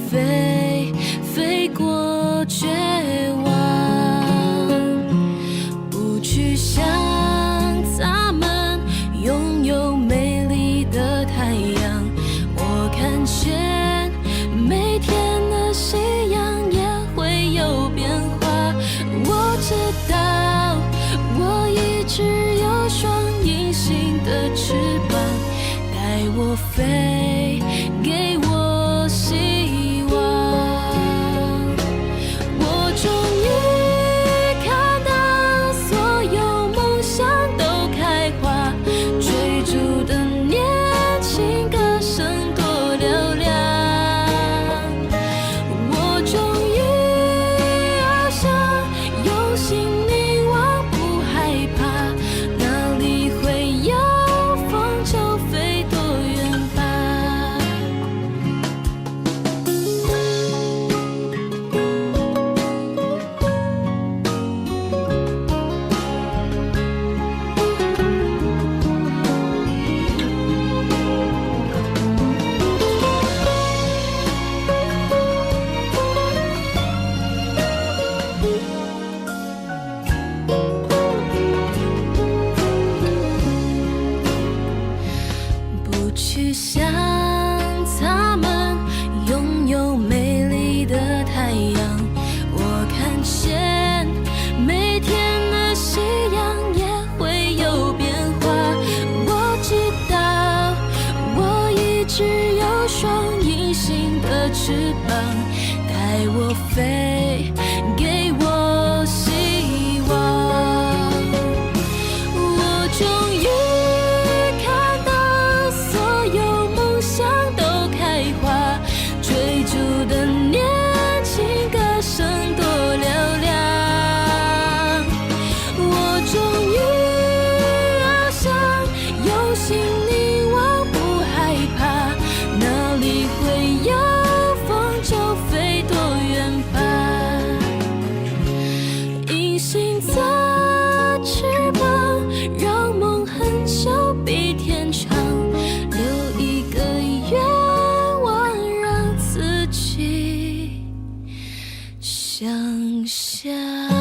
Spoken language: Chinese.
飞，飞过绝望，不去想咱们拥有美丽的太阳。我看见每天的夕阳也会有变化，我知道我一直有双隐形的翅膀，带我飞，给我希望。我终于看到所有梦想都开花，追逐的年轻歌声多嘹亮。我终于翱翔，有心凝望，不害怕，哪里会有风就飞多远吧。不去想咱们拥有美丽的太阳，我看见每天的夕阳也会有变化。我知道我一直有双隐形的翅膀，带我飞，给我希望。我终于看到所有梦想都开花，追逐的年轻歌声多嘹亮。我终于翱翔，有心凝望，不害怕，哪里会有风就飞多远吧。隐形的翅膀，让梦很久比天长，留一个愿望让自己想象。